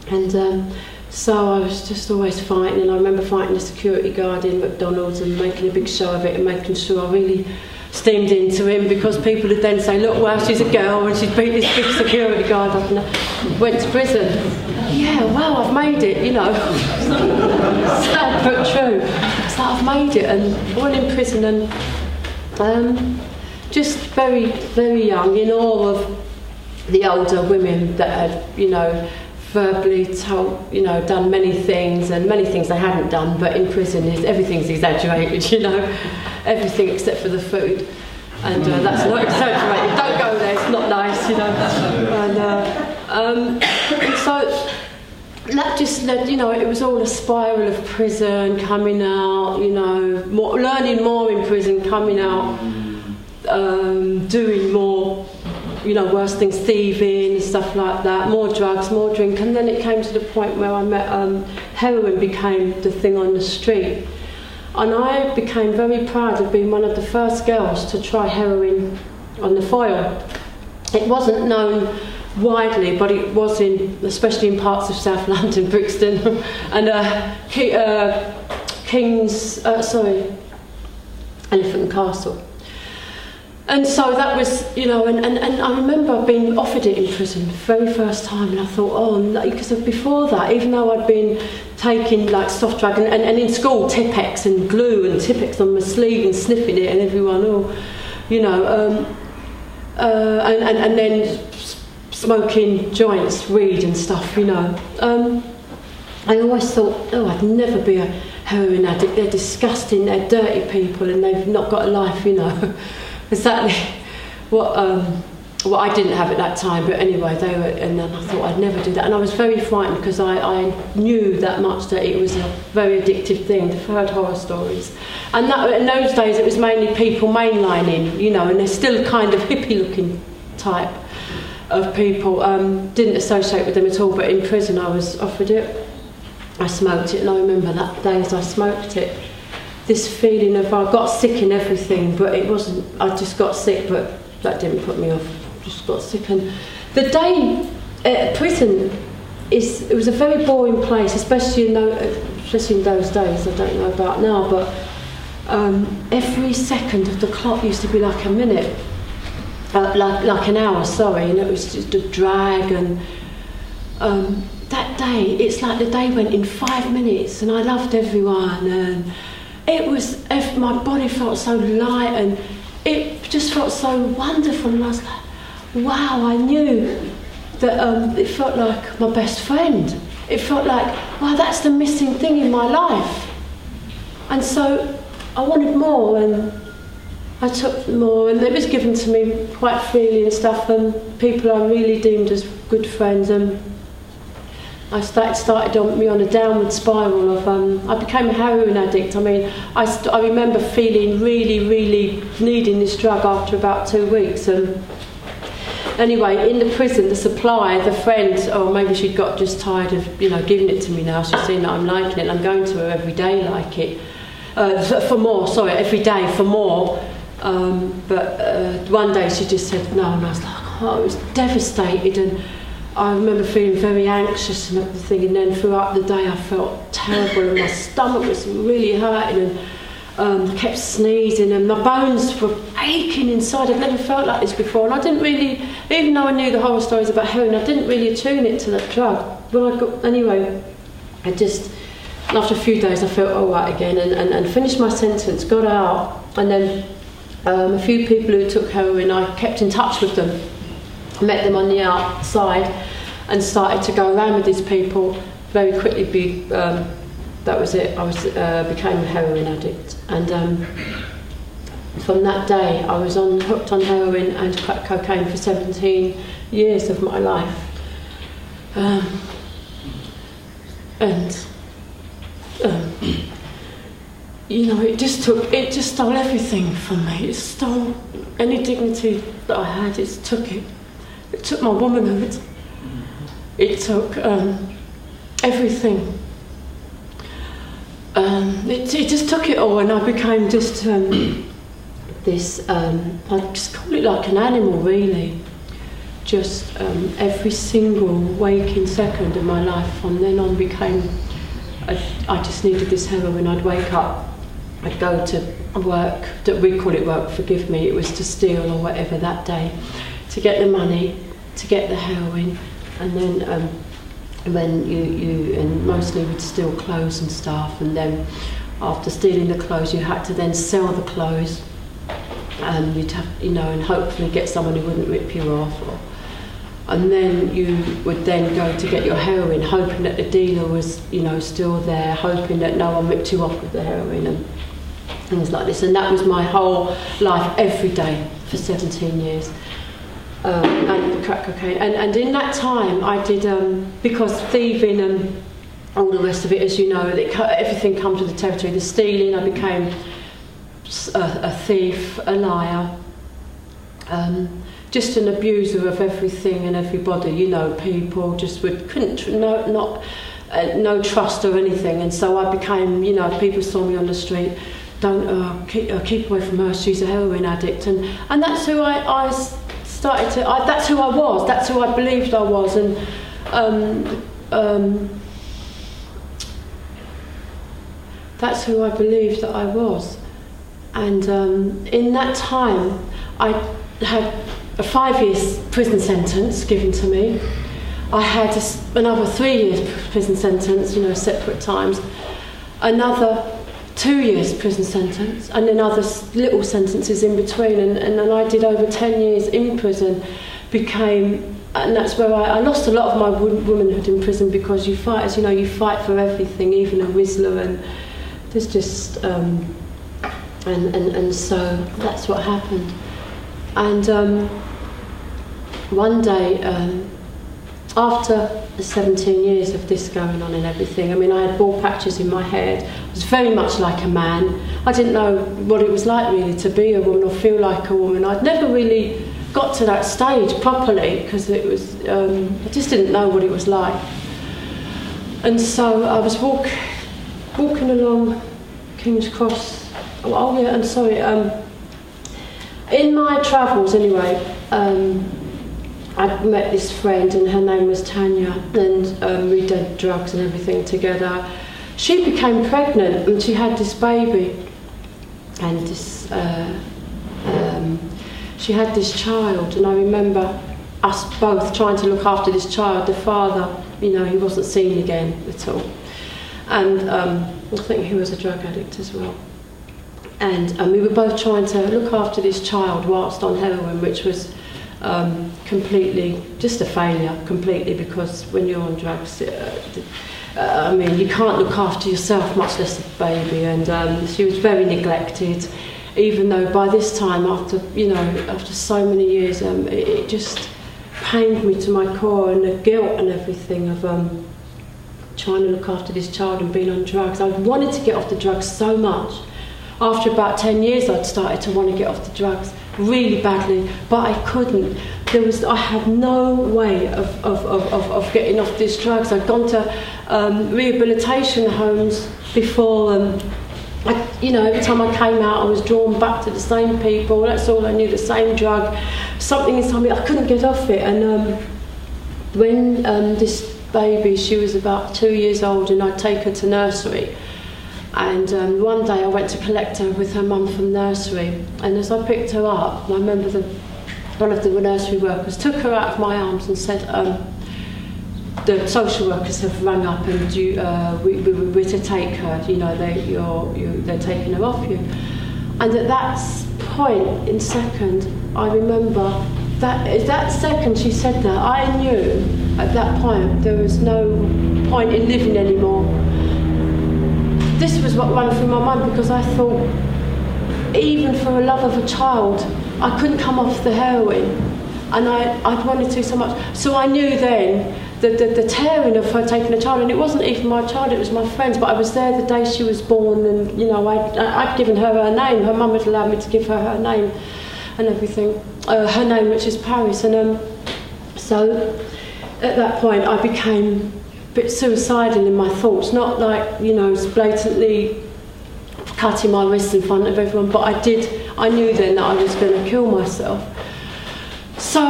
And so I was just always fighting, and I remember fighting the security guard in McDonalds and making a big show of it and making sure I really steamed into him, because people would then say, look, well, she's a girl and she's beat this big security guard up and went to prison. Yeah, well, I've made it, you know. Sad but true. So I've made it, and all in prison, and just very, very young, in awe of the older women that had, you know, verbally told, you know, done many things, and many things they hadn't done, but in prison everything's exaggerated, you know, everything except for the food, and that's not exaggerated. Don't go there, it's not nice, you know. And so that just led, you know, it was all a spiral of prison, coming out, you know, learning more in prison, coming out, doing more, you know, worse things, thieving and stuff like that, more drugs, more drink, and then it came to the point where I met heroin became the thing on the street, and I became very proud of being one of the first girls to try heroin on the foil. It wasn't known widely, but it was especially in parts of South London, Brixton, and Elephant and Castle. And so that was, you know, and I remember being offered it in prison the very first time, and I thought, oh no, because before that, even though I'd been taking like soft drug, and in school, Tipp-Ex and glue and Tipp-Ex on my sleeve and sniffing it, and everyone, oh, you know, and then smoking joints, weed and stuff, you know. I always thought, oh, I'd never be a heroin addict. They're disgusting, they're dirty people, and they've not got a life, you know. Exactly what I didn't have at that time, but anyway, they were, and then I thought I'd never do that, and I was very frightened because I knew that much, that it was a very addictive thing. I've heard horror stories, and that in those days it was mainly people mainlining, you know, and they're still kind of hippie-looking type of people. Didn't associate with them at all, but in prison I was offered it. I smoked it, and I remember that day as I smoked it, this feeling of, I got sick and everything, but it wasn't, I just got sick, but that didn't put me off, just got sick. And the day at prison, it was a very boring place, especially in those days. I don't know about now, but every second of the clock used to be like a minute, like an hour, sorry, and it was just a drag. And that day, it's like the day went in 5 minutes, and I loved everyone, and it was, my body felt so light, and it just felt so wonderful, and I was like, wow, I knew that it felt like my best friend. It felt like, wow, that's the missing thing in my life. And so I wanted more, and I took more, and it was given to me quite freely and stuff, and people I really deemed as good friends, and I started me on a downward spiral of, I became a heroin addict. I mean, I remember feeling really, really needing this drug after about 2 weeks. And anyway, in the prison, the supply, the friend, or maybe she'd got just tired of, you know, giving it to me now. She's seen that I'm liking it, and I'm going to her every day like it. Every day for more. But one day she just said no, and I was like, oh, I was devastated, and I remember feeling very anxious and everything, and then throughout the day I felt terrible, and my stomach was really hurting, and I kept sneezing, and my bones were aching inside. I'd never felt like this before, and I didn't really, even though I knew the horror stories about heroin, I didn't really attune it to that drug. Anyway, after a few days I felt all right again, and finished my sentence, got out, and then a few people who took heroin, I kept in touch with them. Met them on the outside and started to go around with these people. Very quickly, that was it. I became a heroin addict, and from that day I was hooked on heroin and crack cocaine for 17 years of my life. You know, it just stole everything from me. It stole any dignity that I had. It took it. It took my womanhood. It took everything. It just took it all, and I became just I just call it like an animal, really. just every single waking second of my life from then on became, I just needed this heroin. I'd wake up, I'd go to work, we call it work, forgive me, it was to steal or whatever that day, to get the money, to get the heroin, and then when you and mostly we'd steal clothes and stuff, and then after stealing the clothes you had to then sell the clothes, and you'd have, and hopefully get someone who wouldn't rip you off, and then you would then go to get your heroin, hoping that the dealer was still there, hoping that no one ripped you off with the heroin and things like this. And that was my whole life, every day for 17 years. And the crack cocaine, and in that time I did, because thieving and all the rest of it, as you know, everything comes with the territory. The stealing, I became a thief, a liar, just an abuser of everything and everybody. People just no trust or anything, and so I became, people saw me on the street, don't keep away from her, she's a heroin addict, and that's who I started to. That's who I was. That's who I believed I was, and that's who I believed that I was. And in that time, I had a 5-year prison sentence given to me. I had another 3 years prison sentence, separate times. Another 2 years prison sentence, and then other little sentences in between, and then I did over 10 years in prison, and that's where I lost a lot of my womanhood in prison, because you fight, as you know, you fight for everything, even a whistler, and there's just and so that's what happened. And one day, after the 17 years of this going on and everything, I had bald patches in my head. I was very much like a man. I didn't know what it was like really to be a woman or feel like a woman. I'd never really got to that stage properly, because it was, I just didn't know what it was like. And so I was walking along King's Cross. Oh yeah, I'm sorry. In my travels anyway, I'd met this friend, and her name was Tanya, and we did drugs and everything together. She became pregnant, and she had this baby, and this she had this child, and I remember us both trying to look after this child. The father, he wasn't seen again at all, and I think he was a drug addict as well. And we were both trying to look after this child whilst on heroin, which was completely just a failure, completely, because when you're on drugs, you can't look after yourself, much less a baby. And she was very neglected, even though by this time, after so many years, it just pained me to my core, and the guilt and everything of trying to look after this child and being on drugs. I wanted to get off the drugs so much. After about 10 years, I'd started to want to get off the drugs really badly, but I couldn't. I had no way of getting off these drugs. I'd gone to rehabilitation homes before, every time I came out, I was drawn back to the same people. That's all I knew, the same drug. Something inside me, I couldn't get off it. And when this baby, she was about 2 years old, and I'd take her to nursery. And one day I went to collect her with her mum from nursery, and as I picked her up, I remember one of the nursery workers took her out of my arms and said, the social workers have rang up, and we're to take her, they're taking her off you. And at that point, in second, I remember that second she said that, I knew at that point there was no point in living anymore. This was what ran through my mind, because I thought, even for the love of a child, I couldn't come off the heroin, and I'd wanted to so much. So I knew then the tearing of her taking a child, and it wasn't even my child, it was my friend's, but I was there the day she was born, and I'd given her name. Her mum had allowed me to give her name and everything, her name, which is Paris. And so at that point I became a bit suicidal in my thoughts, not like, blatantly cutting my wrists in front of everyone, but I knew then that I was going to kill myself. So